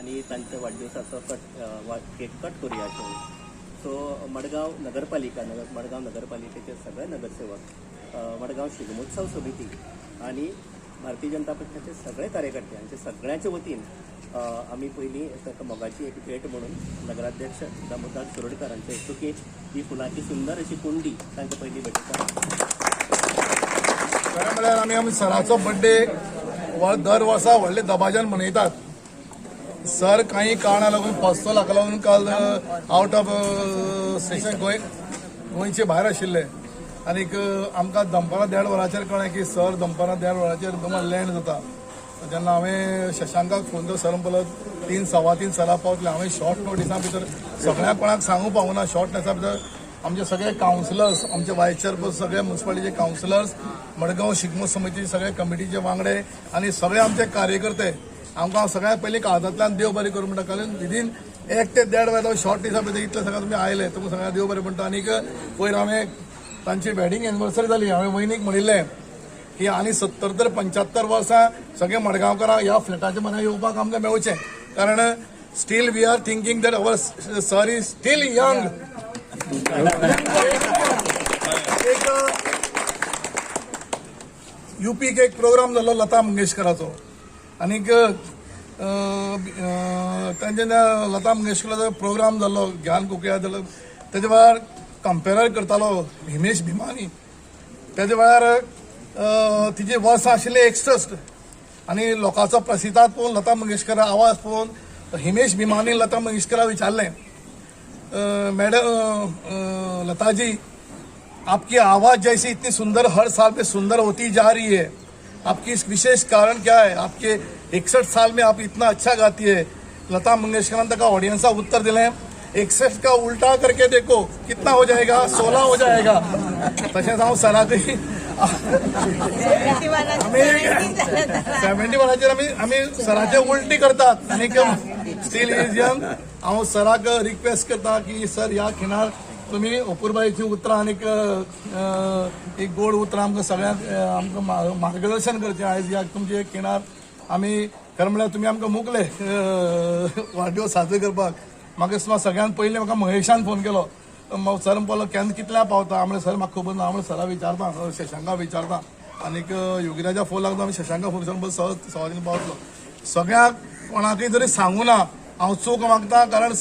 आणि त्यांच्या वाढदिवसाचं cake cut करूया अशें. सो मडगांव नगरपालिकेचे सगळे नगरसेवक, मडगांव शिगमोत्सव समिती आणि भारतीय जनता पक्षाचे सगळे कार्यकर्ते हांचे सगळ्यांच्या वतीन आम्ही पहिली ताका मोगाची एक भेट म्हणून नगराध्यक्ष दामोदर शिरोडकर हांचे हस्तुकी ही फुलांची सुंदर अशी कुंडी तांकां पहिली भेटयता. खरें म्हळ्यार आमी सराचो बर्थडे दर वर्सा व्हडले दबाज्यान मनयतात. सर काही कारणां लागून पर्सनल हाका लागून काल आउट ऑफ स्टेशन गोंयचे भायर आशिल्ले आनीक आमकां दनपारां 1.5 वरांचेर कळ्ळें की सर दनपारां 1.5 वरांचेर तुम्हाला लँड जाता. जेन्ना हांवें शशांकाक फोन केलो सर म्हणलो 3 सवा 3 सरा पावतले. हांवें शॉर्ट नोटिसा भितर सगळ्या कोणाक सांगूं पावना. शॉर्ट नोटिसा भितर आमचे सगळे कावन्सिलर्स, आमचे वायस चेअरपर्सन, सगळे म्युनिसिपालिटीचे कावन्सिलर्स, मडगांव शिगमो समितीचे सगळे कमिटीचे वांगडे आणि सगळे आमचे कार्यकर्ते आमकां सगळ्यात पयलीं काळजांतल्यान देव बरें करूं म्हणटा. कारण विदीन 1 ते 1.5 वरां शॉर्ट नोटिसा भितर इतले सगळे तुमी आयले, तुमकां सगळ्यांक देव बरें म्हणटा. आनीक पयर हांवें तांची वेडिंग एनिवर्सरी जाली, हांवें वयनीक म्हणिल्लें की आनी 70 ते 75 वर्सां सगळे मडगांवकारांक ह्या फ्लॅटाच्या मनाक येवपाक आमकां मेळचें. कारण still we are thinking that our sir is still young. एक यूपीक एक प्रोग्राम जाल्लो लता मंगेशकराचो आनीक तांचे लता मंगेशकराचो प्रोग्राम जाल्लो ज्ञान कुकया जालो. तेजे वेळार कंपेर करतालो हिमेश भिमानी. तेजे वेळार तिची वर्सां आशिल्ली 61 आनी लोकांचो प्रसिद्धात पळोवन लता मंगेशकर आवाज पळोवन हिमेश भिमानी लता मंगेशकरा विचारलें, मैडम लता जी आपकी आवाज़ जैसी इतनी सुंदर हर साल में सुंदर होती जा रही है, आपकी इस विशेष कारण क्या है, आपके 61 साल में आप इतना अच्छा गाती है. लता मंगेशकर ने तक ऑडियंसा उत्तर दिले 61 का उल्टा करके देखो कितना हो जाएगा, 16 हो जाएगा. तशेंच हांव सराक 71 आमी सराचे उल्टी करतात आनीक स्टील इज यंग. हांव सराक रिक्वेस्ट करता की सर ह्या खिणार तुम्ही अपुरबाईची उतरां आनीक एक गोड उतरां आमकां सगळ्यांक आमकां मार्गदर्शन करचें. आयज ह्या तुमचे खिणार आमी खरें म्हळ्यार तुमी आमकां मुकले वाडदिवस साजरे करपाक. म्हाका सगळ्यात पयलीं म्हाका महेशान फोन केलो. सर म्हणपाक केन्ना कितल्या पावता. हांव सर म्हाका खबर ना. हांव सरा विचारता, शशांका विचारता आनीक योगिराजा फोन लागता. आमी शशांका फोन करून सवादीन पावतलो. सगळ्याक कोणाकय जरी सांगूं ना हांव चूक मागता. कारण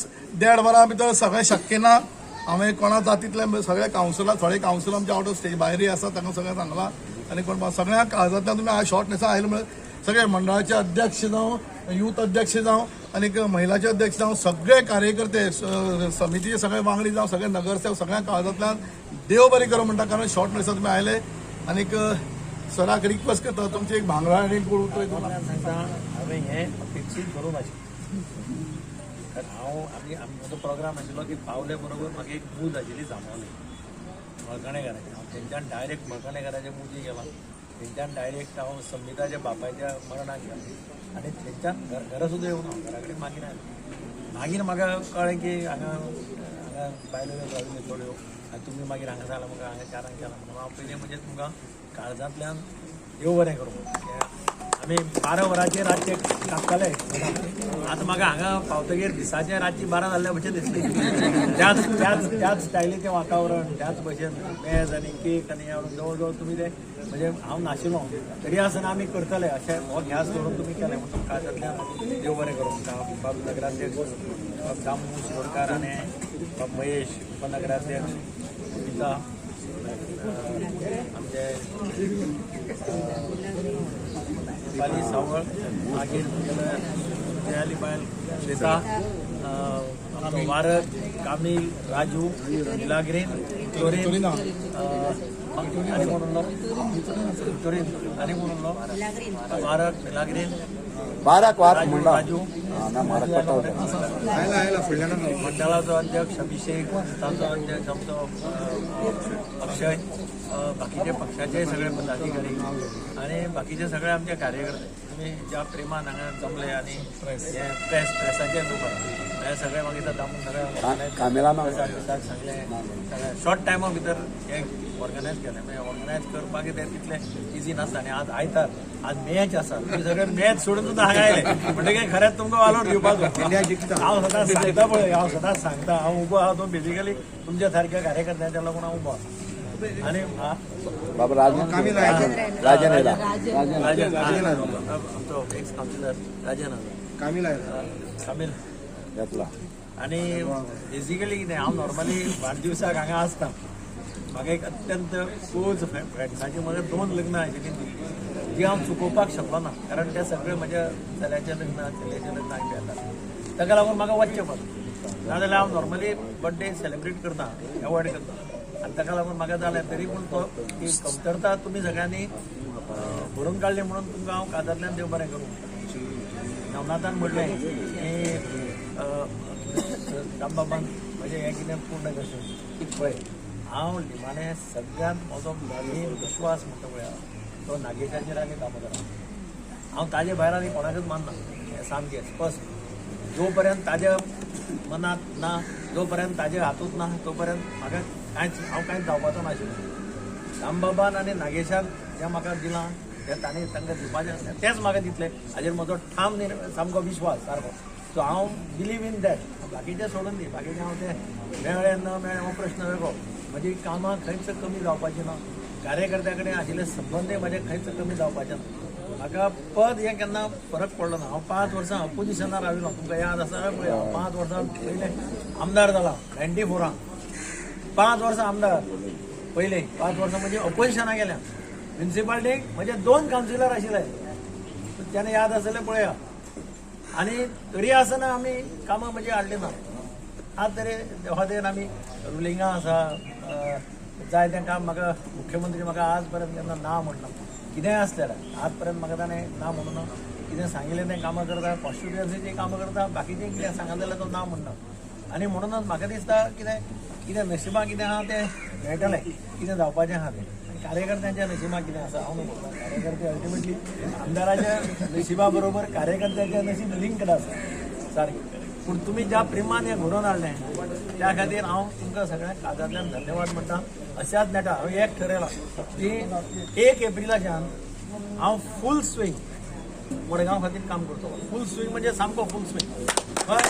1.5 वरां भितर सगळें शक्य ना. हांवें कोणा जातींतले सगळे कावन्सिलर, थोडे कावन्सिलर आमचे आउट ऑफ स्टेज भायरय आसा, तांकां सगळ्यांक सांगलां. आनी कोण सगळ्यांक काळजांतल्यान तुमी शॉर्ट नोटिसा आयले म्हळ्यार सगळे मंडळाचे अध्यक्ष जावं, युथ अध्यक्ष जावं आनीक महिलाचे अध्यक्ष जावं, सगळे कार्यकर्ते, समितीचे सगळे वांगडी जावं, सगळे नगरसेवक, सगळ्यांक काळजांतल्यान देव बरें करूं म्हणटा. कारण शॉर्ट नोटिसा तुमी आयले आनीक सराक रिक्वेस्ट करता तुमची एक भांगरा आनी गोड उतर. हांवें हें अपेक्षीत करूं नाशिल्लें. कारण म्हजो प्रोग्राम आशिल्लो की पावले बरोबर म्हाका एक मूज आशिल्ली जांबावली मळकणेकाराची. हांव तेंच्यान डायरेक्ट मळकणेकाराचे मुजी गेला. तेंच्यान डायरेक्ट हांव संमिताच्या बापायच्या मरणाक गेलो आनी तेंच्यान घरा सुद्दां येवं ना. घरा कडेन मागीर मागीर म्हाका कळ्ळें की हांगा बायल्यो जाल्यो थोड्यो आनी तुमी मागीर हांगा जालां म्हाका हांगा 4 केलां म्हणून हांव पयलीं म्हणजे तुमकां काळजांतल्यान देव बरें करूं. आमी 12 वरांचेर रातचे कापताले. आतां म्हाका हांगा पावतकीर दिसाचे रातची 12 जाल्ल्या भशेन दिसली. त्याच स्टायलीचें वातावरण, त्याच भशेन मेज आनी केक आनी जवळ जवळ तुमी ते म्हणजे हांव नाशिल्लो तरी आसतना आमी करतले अशें हो ध्यास करून तुमी केलें म्हणून काळजांतल्यान देव बरें करूं. बाब नगराध्यक्ष बाब दामू शिरोडकार आनी बाब महेश उपनगराध्यक्ष गीता आमचे बाली सावळ मागीर दयाली बायल श्वेता वारक कामील राजू निलाग्रीन फ्लोरीन आनी कोण उरलो फ्लोरीन आनी कोण उरलो वारक निलाग्रीन राजू मंडळाचो अध्यक्ष अभिषेक ताचो अध्यक्ष आमचो अक्षय बाकीचे पक्षाचे सगळे पदाधिकारी आणि बाकीचे सगळे आमचे कार्यकर्ते तुम्ही ज्या प्रेमान हांगा जमले आणि प्रेसाचे लोक हे सगळे मागीर जमून सगळे सांगले सगळे शॉर्ट टायमा भितर हे ऑर्गनायज केलें मागीर ऑर्गनायज करपाक कितें तितलें इजी नासता आनी आज आयतार आज मॅच आसा तुमी सगळे मॅच सोडून सुद्दां हांगा आयले म्हणटकीर खरेंच तुमकां वालोर दिवपाचो हांव सदांच सांगता पळय हांव सदांच सांगता हांव उबो आहा तो बेजिकली तुमच्या सारक्या कार्यकर्त्यांच्या लागून हांव उबो आहा आणि बाबा राजन आमचो एक्स काउन्सिलर राजन कामील येतला आणि बेजिकली कितें हांव नॉर्मली वाडदिवसाक हांगा आसता म्हाका एक अत्यंत क्लोज फ्रेंड्साची म्हाका 2 लग्नां आशिल्लीं जी हांव चुकोवपाक शकलो ना कारण ते सगळे म्हज्या चल्याचें लग्न चलयेचें लग्न हांवें येतात ताका लागून म्हाका वचचें पडलें नाजाल्यार हांव नॉर्मली बर्थडे सेलिब्रेट करता एवॉयड करता आनी ताका लागून म्हाका जालें तरी पूण तो ती कमतरता तुमी सगळ्यांनी भरून काडली म्हणून तुमकां हांव काजांतल्यान देव बरें करूं नवनाथान म्हणलें की रामबाबान म्हणजे हें कितें पूर्ण करचें पळय हांव लिमाणे सगळ्यांत म्हजो मेन विश्वास म्हणटा पळय तो नागेशाचेर आनी दामोदरान हांव ताजे भायर आनी कोणाकच मानना हें सामकें स्पश्ट जो पर्यंत ताज्या मनांत ना जो पर्यंत ताजे हातूंत ना तो पर्यंत म्हाका कांयच जावपाचो नाशिल्लो रामबाबान आनी नागेशान जें म्हाका दिलां तें तांकां दिवपाचें तेंच म्हाका दितलें हाजेर म्हजो ठाम सामको विश्वास सारको सो हांव बिलीव इन दॅट बाकीचें सोडून दी बाकीचें हांव तें मेळ्ळें न मेळ्ळें हो प्रश्न वेगळो म्हजी कामां खंयच कमी जावपाची ना कार्यकर्त्या कडेन आशिल्ले संबंदय म्हाजे खंयच कमी जावपाचे ना म्हाका पद हें केन्ना फरक पडलो ना हांव 5 वर्सां अपोजिशनार राविल्लो तुमकां याद आसा पळय हांव 5 वर्सां पयलें आमदार जाला 94 5 वर्सां आमदार पयलें 5 वर्सां म्हणजे अपोजिशनाक गेल्या म्युन्सिपाल्टीक म्हणजे 2 कावन्सिलर आशिल्ले तेन्ना याद आसलें पळया आनी तरी आसतना आमी कामां म्हणजे हाडली ना आज तरी देवादेन आमी रुलिंगा आसा जाय तें काम म्हाका मुख्यमंत्री म्हाका आज पर्यंत केन्ना ना म्हणना कितेंय आसलें आज पर्यंत म्हाका ताणें ना म्हणून ना कितें सांगिल्लें तें कामां करता कॉन्स्टिट्युएन्सीचीं कामां करता बाकीचें कितें सांगत जाल्यार तो ना म्हणना आनी म्हणूनच म्हाका दिसता कितें नशिबाक कितें आहा तें मेळटलें कितें जावपाचें आहा तें कार्यकर्त्यांच्या नशिबाक कितें आसा हांव न्हू बोलता कार्यकर्ते अल्टिमेटली आमदाराच्या नशिबा बरोबर कार्यकर्त्याच्या नशीब लिंक्ड आसा सारकें पूण तुमी ज्या प्रेमान हें घडोवन हाडलें त्या खातीर हांव तुमकां सगळ्यांक काजांतल्यान धन्यवाद म्हणटा अशाच नेटा हांवें एक ठरयलां की 1 एप्रिलाच्यान हांव फूल स्विंग मडगांव खातीर काम करतलो फूल स्विंग म्हणजे सामको फूल स्विंग हय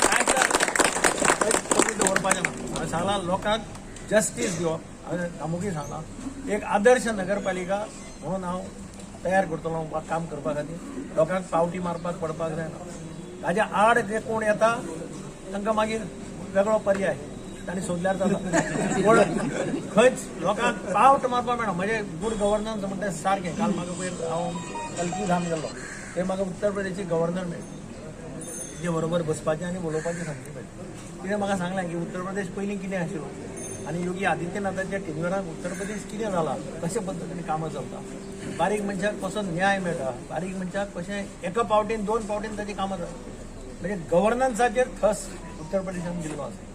कांयच कमी दवरपाचें ना हांवें सांगलां लोकांक जस्टीस दिवप हांवें कामुकी सांगलां एक आदर्श नगरपालिका म्हणून हांव तयार करतलो काम करपा खातीर लोकांक पावटी मारपाक पडपाक जायना ताज्या आड जे कोण येता तांकां मागीर वेगळो पर्याय तांणी सोदल्यार जाता पूण खंयच लोकांक पावट मारपाक मेळना म्हणजे गूड गव्हर्नन्स म्हणटा सारकें काल म्हाका पयर हांव कल्की धाम गेल्लो ते म्हाका उत्तर प्रदेशचे गव्हर्नर मेळ्ळे जे बरोबर बसपाचें आनी उलोवपाचें संदी मेळ्ळी तिणें म्हाका सांगलें की उत्तर प्रदेश पयलीं कितें आशिल्लो आनी योगी आदित्यनाथाच्या टेन्युराक उत्तर प्रदेश कितें जाला कशे पद्दतीन कामां चलता बारीक मनशाक कसो न्याय मेळटा बारीक मनशाक कशें एका पावटीन 2 पावटीन ताची कामां जाता म्हणजे गव्हर्नन्साचेर थस उत्तर प्रदेशान दिल्लो आसा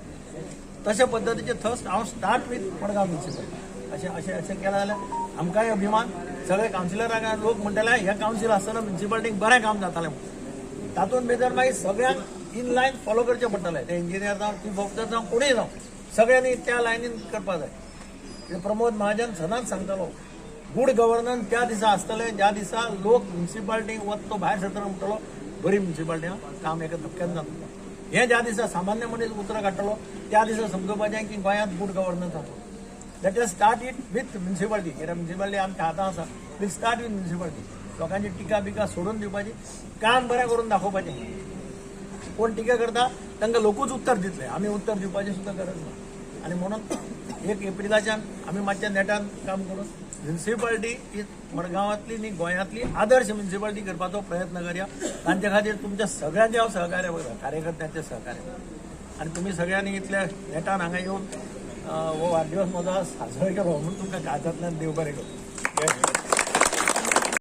तशा पद्दतीचे थस हांव स्टार्ट वीथ मडगांव म्युन्सिपल अशें केलें जाल्यार आमकांय अभिमान सगळे कावन्सिलरांक लोक म्हणटले ह्या कावन्सिल आसतना म्युन्सिपाल्टीक बरें काम जातालें म्हणून तातूंत भितर मागीर सगळ्यांक इन लायन फॉलो करचें पडटलें ते इंजिनियर जावं चीफ ऑफिसर जावं कोणूय जावं सगळ्यांनी त्या लायनीन करपाक जाय प्रमोद महाजन सदांच सांगतालो गूड गव्हर्नन्स त्या दिसा आसतलें ज्या दिसा लोक म्युन्सिपाल्टीक वता तो भायर सरतना म्हणटलो बरी म्युन्सिपाल्टी काम एका धपक्यान जातलो हें ज्या दिसा सामान्य मनीस उतरां काडटलो त्या दिसा समजोवपाचें की गोंयांत गूड गव्हर्नन्स जातलो that is start it with municipality कित्याक म्युन्सिपाल्टी आमच्या हातांत आसा वील स्टार्ट वीथ म्युन्सिपाल्टी लोकांची टिका बिका सोडून दिवपाची काम बरें करून दाखोवपाचें कोण टिका करता तांकां लोकूच उत्तर दितले आमी उत्तर दिवपाची सुद्दां गरज ना आनी म्हणून 1 एप्रिलाच्यान आमी मातशें नेटान काम करून म्युन्सिपाल्टी ही मडगांवांतली न्ही गोंयांतली आदर्श म्युन्सिपाल्टी करपाचो प्रयत्न करया तांचे खातीर तुमच्या सगळ्यांचें हांव सहकार्य करता कार्यकर्त्यांचें सहकार्य आनी तुमी सगळ्यांनी इतल्या नेटान हांगा येवन हो वाडदिवस म्हजो साजरो केलो म्हणून तुमकां काळजांतल्यान देव बरें करूं